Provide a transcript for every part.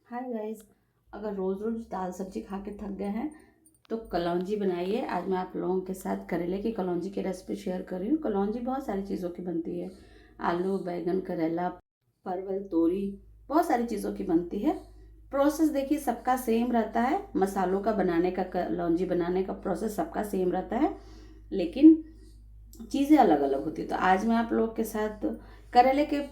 Hi guys. अगर रोज़ रोज़ दाल सब्जी खा के थक गए हैं तो कलौंजी बनाइए। आज मैं आप लोगों के साथ करेले की कलौंजी की रेसिपी शेयर कर रही हूँ। कलौंजी बहुत सारी चीज़ों की बनती है। आलू, बैगन, करेला, परवल, तोरी, बहुत सारी चीज़ों की बनती है। प्रोसेस देखिए सबका सेम रहता है। मसालों का बनाने का, कलौंजी बनाने का प्रोसेस सबका सेम रहता है, लेकिन चीज़ें अलग अलग होती है। तो आज मैं आप लोग के साथ करेले के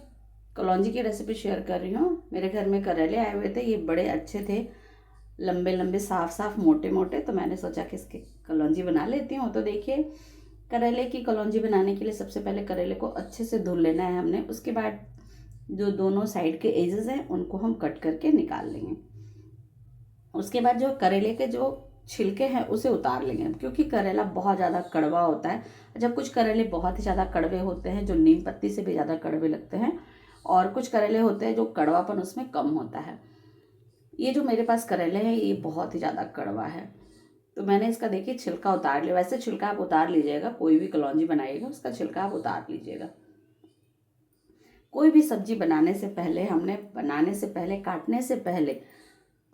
कलौंजी की रेसिपी शेयर कर रही हूँ। मेरे घर में करेले आए हुए थे, ये बड़े अच्छे थे, लंबे लंबे, साफ साफ, मोटे मोटे। तो मैंने सोचा कि इसकी कलौंजी बना लेती हूँ। तो देखिए, करेले की कलौंजी बनाने के लिए सबसे पहले करेले को अच्छे से धुल लेना है हमने। उसके बाद जो दोनों साइड के एजेस हैं उनको हम कट करके निकाल लेंगे। उसके बाद जो करेले के जो छिलके हैं उसे उतार लेंगे, क्योंकि करेला बहुत ज़्यादा कड़वा होता है। जब कुछ करेले बहुत ही ज़्यादा कड़वे होते हैं, जो नीम पत्ती से भी ज़्यादा कड़वे लगते हैं, और कुछ करेले होते हैं जो कड़वापन उसमें कम होता है। ये जो मेरे पास करेले हैं ये बहुत ही ज़्यादा कड़वा है, तो मैंने इसका देखिए छिलका उतार लिया। वैसे छिलका आप उतार लीजिएगा, कोई भी कलौंजी बनाइएगा उसका छिलका आप उतार लीजिएगा। कोई भी सब्जी बनाने से पहले, हमने बनाने से पहले, काटने से पहले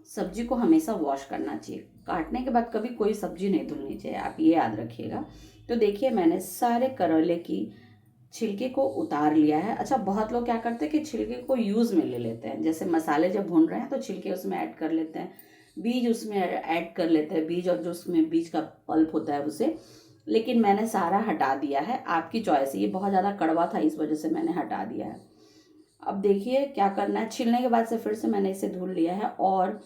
सब्जी को हमेशा वॉश करना चाहिए। काटने के बाद कभी कोई सब्जी नहीं धुलनी चाहिए, आप ये याद रखिएगा। तो देखिए, मैंने सारे करेले की छिलके को उतार लिया है। अच्छा, बहुत लोग क्या करते हैं कि छिलके को यूज़ में ले लेते हैं, जैसे मसाले जब भून रहे हैं तो छिलके उसमें ऐड कर लेते हैं, बीज उसमें ऐड कर लेते हैं, बीज और जो उसमें बीज का पल्प होता है उसे। लेकिन मैंने सारा हटा दिया है, आपकी चॉइस है। ये बहुत ज़्यादा कड़वा था, इस वजह से मैंने हटा दिया है। अब देखिए क्या करना है। छीलने के बाद से फिर से मैंने इसे धुल लिया है, और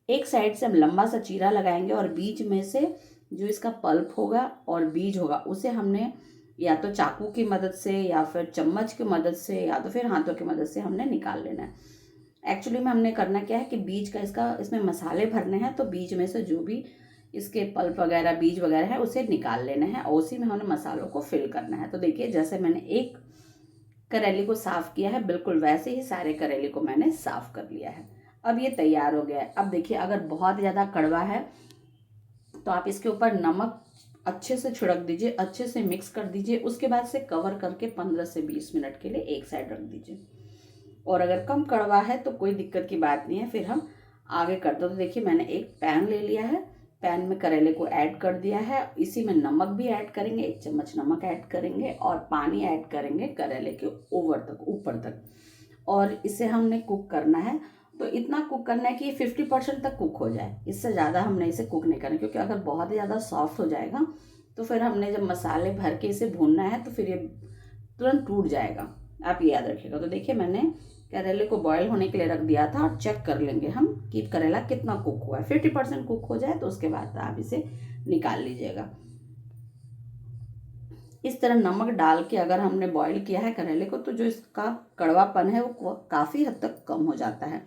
एक साइड से हम लंबा सा चीरा लगाएंगे, और बीच में से जो इसका पल्प होगा और बीज होगा उसे हमने या तो चाकू की मदद से, या फिर चम्मच की मदद से, या तो फिर हाथों की मदद से हमने निकाल लेना है। एक्चुअली में हमने करना क्या है कि बीज का, इसका इसमें मसाले भरने हैं, तो बीज में से जो भी इसके पल्प वगैरह, बीज वगैरह है, उसे निकाल लेना है, और उसी में हमने मसालों को फिल करना है। तो देखिए, जैसे मैंने एक करेले को साफ किया है, बिल्कुल वैसे ही सारे करेले को मैंने साफ कर लिया है। अब ये तैयार हो गया है। अब देखिए, अगर बहुत ज़्यादा कड़वा है तो आप इसके ऊपर नमक अच्छे से छिड़क दीजिए, अच्छे से मिक्स कर दीजिए। उसके बाद से कवर करके 15 से 20 मिनट के लिए एक साइड रख दीजिए। और अगर कम कड़वा है तो कोई दिक्कत की बात नहीं है, फिर हम आगे करते। तो देखिए, मैंने एक पैन ले लिया है, पैन में करेले को ऐड कर दिया है। इसी में नमक भी ऐड करेंगे, 1 चम्मच नमक ऐड करेंगे, और पानी ऐड करेंगे करेले के ऊपर तक, और इसे हमने कुक करना है। तो इतना कुक करना है कि ये 50% तक कुक हो जाए। इससे ज़्यादा हमने इसे कुक नहीं करना, क्योंकि अगर बहुत ही ज़्यादा सॉफ्ट हो जाएगा तो फिर हमने जब मसाले भर के इसे भूनना है तो फिर ये तुरंत टूट जाएगा। आप ये याद रखिएगा। तो देखिए, मैंने करेले को बॉयल होने के लिए रख दिया था, और चेक कर लेंगे हम कि करेला कितना कुक हुआ है। 50% कुक हो जाए तो उसके बाद आप इसे निकाल लीजिएगा। इस तरह नमक डाल के अगर हमने बॉईल किया है करेले को, तो जो इसका कड़वापन है वो काफ़ी हद तक कम हो जाता है,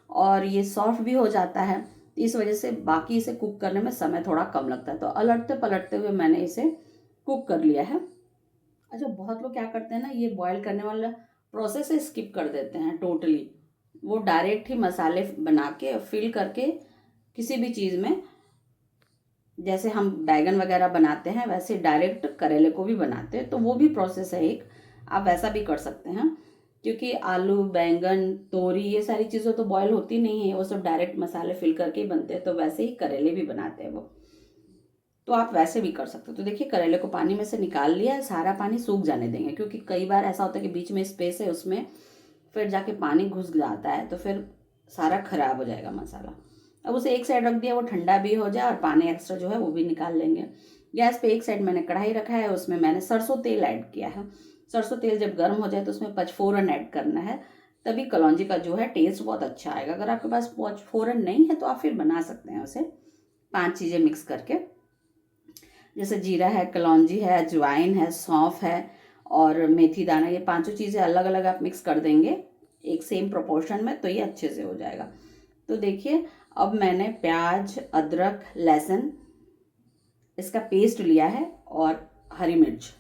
और ये सॉफ्ट भी हो जाता है। इस वजह से बाकी इसे कुक करने में समय थोड़ा कम लगता है। तो अलटते पलटते हुए मैंने इसे कुक कर लिया है। अच्छा, बहुत लोग क्या करते हैं ना, ये बॉईल करने वाला प्रोसेस स्किप कर देते हैं टोटली। वो डायरेक्ट ही मसाले बना के फिल करके किसी भी चीज़ में, जैसे हम बैगन वगैरह बनाते हैं वैसे डायरेक्ट करेले को भी बनाते हैं। तो वो भी प्रोसेस है एक, आप वैसा भी कर सकते हैं। क्योंकि आलू, बैंगन, तोरी, ये सारी चीज़ें तो बॉयल होती नहीं है, वो सब डायरेक्ट मसाले फिल करके ही बनते हैं। तो वैसे ही करेले भी बनाते हैं वो, तो आप वैसे भी कर सकते हो। तो देखिए, करेले को पानी में से निकाल लिया है, सारा पानी सूख जाने देंगे, क्योंकि कई बार ऐसा होता है कि बीच में स्पेस है, उसमें फिर जाके पानी घुस जाता है, तो फिर सारा खराब हो जाएगा मसाला। अब उसे एक साइड रख दिया, वो ठंडा भी हो जाए, और पानी एक्स्ट्रा जो है वो भी निकाल लेंगे। गैस पे एक साइड मैंने कढ़ाई रखा है, उसमें मैंने सरसों तेल ऐड किया है। सरसों तेल जब गर्म हो जाए तो उसमें पचफोरन ऐड करना है, तभी कलौंजी का जो है टेस्ट बहुत अच्छा आएगा। अगर आपके पास पचफोरन नहीं है तो आप फिर बना सकते हैं उसे 5 चीज़ें मिक्स करके, जैसे जीरा है, कलौंजी है, अजवाइन है, सौंफ है, और मेथी दाना। ये पांचों चीज़ें अलग अलग आप मिक्स कर देंगे एक सेम प्रोपोर्शन में, तो ये अच्छे से हो जाएगा। तो देखिए, अब मैंने प्याज, अदरक, लहसुन, इसका पेस्ट लिया है, और हरी मिर्च,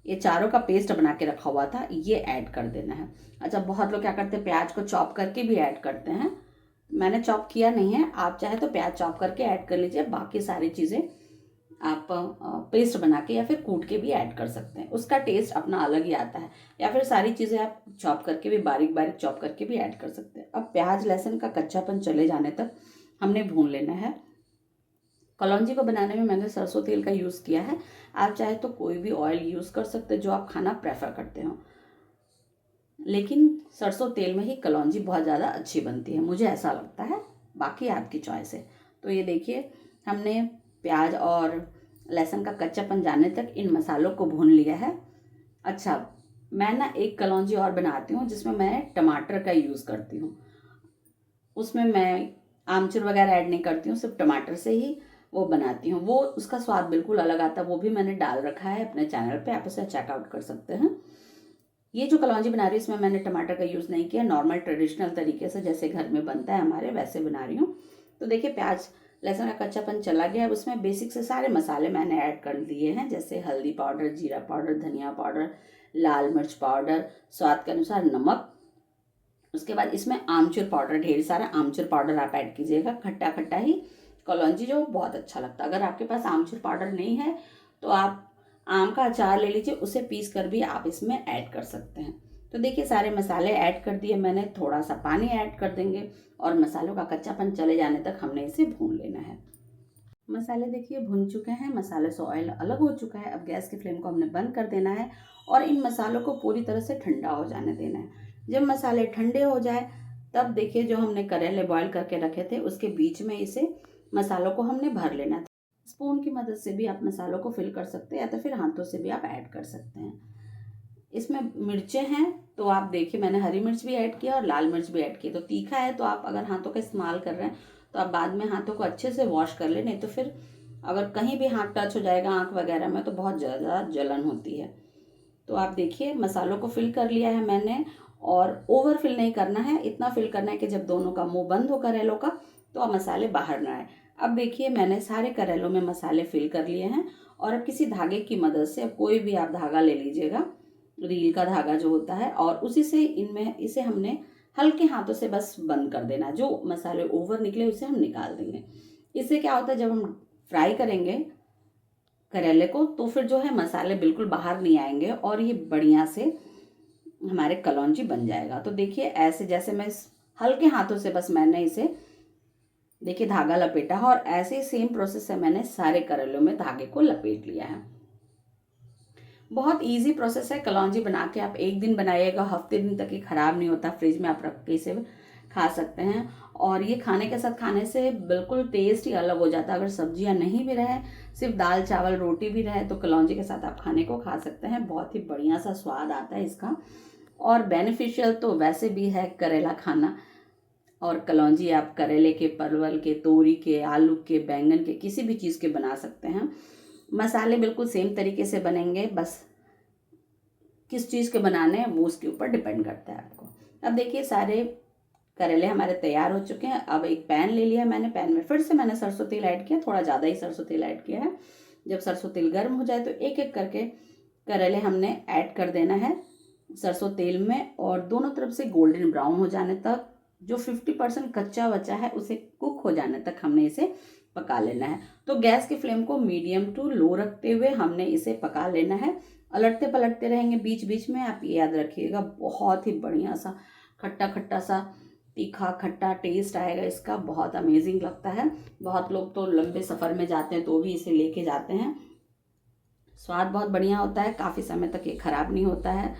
ये चारों का पेस्ट बना के रखा हुआ था, ये ऐड कर देना है। अच्छा, बहुत लोग क्या करते हैं, प्याज को चॉप करके भी ऐड करते हैं। मैंने चॉप किया नहीं है, आप चाहे तो प्याज चॉप करके ऐड कर लीजिए। बाकी सारी चीज़ें आप पेस्ट बना के या फिर कूट के भी ऐड कर सकते हैं, उसका टेस्ट अपना अलग ही आता है। या फिर सारी चीज़ें आप चॉप करके भी बारीक बारीक चॉप करके भी ऐड कर सकते हैं। अब प्याज लहसुन का कच्चापन चले जाने तक हमने भून लेना है। कलौंजी को बनाने में मैंने सरसों तेल का यूज़ किया है। आप चाहे तो कोई भी ऑयल यूज़ कर सकते हैं जो आप खाना प्रेफर करते हो, लेकिन सरसों तेल में ही कलौंजी बहुत ज़्यादा अच्छी बनती है, मुझे ऐसा लगता है। बाकी आपकी चॉइस है। तो ये देखिए, हमने प्याज और लहसुन का कच्चापन जाने तक इन मसालों को भून लिया है। अच्छा, मैं ना एक कलौंजी और बनाती हूँ जिसमें मैं टमाटर का यूज़ करती हूँ। उसमें मैं आमचूर वगैरह ऐड नहीं करती हूँ, सिर्फ टमाटर से ही वो बनाती हूँ। वो उसका स्वाद बिल्कुल अलग आता है। वो भी मैंने डाल रखा है अपने चैनल पे, आप उसे चेकआउट कर सकते हैं। ये जो कलौंजी बना रही हूँ इसमें मैंने टमाटर का यूज़ नहीं किया, नॉर्मल ट्रेडिशनल तरीके से जैसे घर में बनता है हमारे वैसे बना रही हूँ। तो देखिए, प्याज लहसुन का कच्चापन चला गया है। उसमें बेसिक से सारे मसाले मैंने ऐड कर दिए हैं, जैसे हल्दी पाउडर, जीरा पाउडर, धनिया पाउडर, लाल मिर्च पाउडर, स्वाद के अनुसार नमक। उसके बाद इसमें आमचूर पाउडर, ढेर सारा आमचूर पाउडर आप ऐड कीजिएगा। खट्टा खट्टा ही कलौंजी जो बहुत अच्छा लगता है। अगर आपके पास आमचूर पाउडर नहीं है तो आप आम का अचार ले लीजिए, उसे पीस कर भी आप इसमें ऐड कर सकते हैं। तो देखिए, सारे मसाले ऐड कर दिए मैंने, थोड़ा सा पानी ऐड कर देंगे और मसालों का कच्चापन चले जाने तक हमने इसे भून लेना है। मसाले देखिए भुन चुके हैं, मसाले से ऑयल अलग हो चुका है। अब गैस की फ्लेम को हमने बंद कर देना है और इन मसालों को पूरी तरह से ठंडा हो जाने देना है। जब मसाले ठंडे हो जाए तब देखिए, जो हमने करेले बॉईल करके रखे थे उसके बीच में इसे मसालों को हमने भर लेना था। स्पून की मदद से भी आप मसालों को फिल कर सकते हैं या तो फिर हाथों से भी आप ऐड कर सकते हैं। इसमें मिर्चें हैं तो आप देखिए, मैंने हरी मिर्च भी ऐड किया और लाल मिर्च भी ऐड की। तो तीखा है तो आप अगर हाथों का इस्तेमाल कर रहे हैं तो आप बाद में हाथों को अच्छे से वॉश कर लें, नहीं तो फिर अगर कहीं भी हाथ टच हो जाएगा आँख वगैरह में तो बहुत ज़्यादा जलन होती है। तो आप देखिए, मसालों को फिल कर लिया है मैंने, और ओवर फिल नहीं करना है, इतना फिल करना है कि जब दोनों का मुंह बंद हो करेलों का तो अब मसाले बाहर ना आए। अब देखिए, मैंने सारे करेलों में मसाले फिल कर लिए हैं और अब किसी धागे की मदद से, अब कोई भी आप धागा ले लीजिएगा, रील का धागा जो होता है, और उसी से इनमें इसे हमने हल्के हाथों से बस बंद कर देना। जो मसाले ओवर निकले उसे हम निकाल देंगे। इससे क्या होता है, जब हम फ्राई करेंगे करेले को तो फिर जो है मसाले बिल्कुल बाहर नहीं आएंगे और ये बढ़िया से हमारे कलौंजी बन जाएगा। तो देखिए, ऐसे जैसे मैं हल्के हाथों से बस मैंने इसे देखिए धागा लपेटा है और ऐसे ही सेम प्रोसेस से मैंने सारे करेलों में धागे को लपेट लिया है। बहुत इजी प्रोसेस है। कलौंजी बना के आप एक दिन बनाइएगा, हफ्ते दिन तक ये खराब नहीं होता, फ्रिज में आप रख के इसे खा सकते हैं। और ये खाने के साथ खाने से बिल्कुल टेस्ट ही अलग हो जाता है। अगर सब्जियां नहीं भी रहे, सिर्फ दाल चावल रोटी भी रहे, तो कलौंजी के साथ आप खाने को खा सकते हैं। बहुत ही बढ़िया सा स्वाद आता है इसका, और बेनिफिशियल तो वैसे भी है करेला खाना। और कलौंजी आप करेले के, परवल के, तोरी के, आलू के, बैंगन के, किसी भी चीज़ के बना सकते हैं। मसाले बिल्कुल सेम तरीके से बनेंगे, बस किस चीज़ के बनाने हैं वो उसके ऊपर डिपेंड करता है आपको। अब देखिए, सारे करेले हमारे तैयार हो चुके हैं। अब एक पैन ले लिया मैंने, पैन में फिर से मैंने सरसों तेल ऐड किया, थोड़ा ज़्यादा ही सरसों तेल ऐड किया है। जब सरसों तेल गर्म हो जाए तो एक एक करके करेले हमने ऐड कर देना है सरसों तेल में, और दोनों तरफ से गोल्डन ब्राउन हो जाने तक, जो 50% कच्चा बचा है उसे कुक हो जाने तक हमने इसे पका लेना है। तो गैस की फ्लेम को मीडियम टू लो रखते हुए हमने इसे पका लेना है। अलटते पलटते रहेंगे बीच बीच में, आप ये याद रखिएगा। बहुत ही बढ़िया सा खट्टा खट्टा सा तीखा खट्टा टेस्ट आएगा इसका, बहुत अमेजिंग लगता है। बहुत लोग तो लंबे सफ़र में जाते हैं तो भी इसे लेके जाते हैं। स्वाद बहुत बढ़िया होता है, काफ़ी समय तक ये ख़राब नहीं होता है।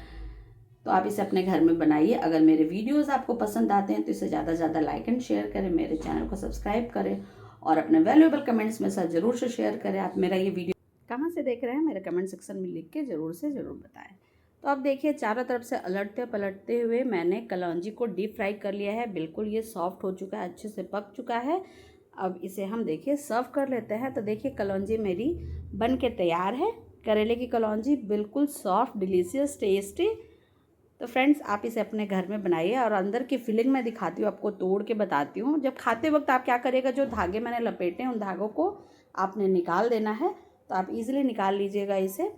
तो आप इसे अपने घर में बनाइए। अगर मेरे वीडियोस आपको पसंद आते हैं तो इसे ज़्यादा से ज़्यादा लाइक एंड शेयर करें, मेरे चैनल को सब्सक्राइब करें और अपने वैल्यूएबल कमेंट्स में साथ ज़रूर से शेयर करें। आप मेरा ये वीडियो कहाँ से देख रहे हैं मेरे कमेंट सेक्शन में लिख के ज़रूर से ज़रूर बताएं। तो अब देखिए, चारों तरफ से अलटते पलटते हुए मैंने कलौंजी को डीप फ्राई कर लिया है। बिल्कुल ये सॉफ्ट हो चुका है, अच्छे से पक चुका है। अब इसे हम देखिए सर्व कर लेते हैं। तो देखिए, कलौंजी मेरी बन के तैयार है। करेले की कलौंजी बिल्कुल सॉफ्ट, डिलीशियस, टेस्टी। तो फ्रेंड्स, आप इसे अपने घर में बनाइए। और अंदर की फिलिंग मैं दिखाती हूँ, आपको तोड़ के बताती हूँ। जब खाते वक्त आप क्या करिएगा, जो धागे मैंने लपेटे हैं उन धागों को आपने निकाल देना है। तो आप इजीली निकाल लीजिएगा इसे,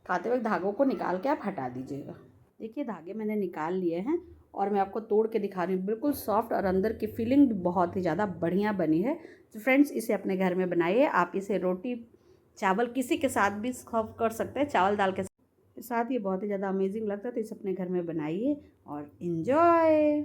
खाते वक्त धागों को निकाल के आप हटा दीजिएगा। देखिए, धागे मैंने निकाल लिए हैं और मैं आपको तोड़ के दिखा रही हूँ। बिल्कुल सॉफ्ट और अंदर की फीलिंग भी बहुत ही ज़्यादा बढ़िया बनी है। तो फ्रेंड्स, इसे अपने घर में बनाइए। आप इसे रोटी चावल किसी के साथ भी सर्व कर सकते हैं, चावल दाल के साथ ये बहुत ही ज़्यादा अमेजिंग लगता है। तो इसे अपने घर में बनाइए और इन्जॉय।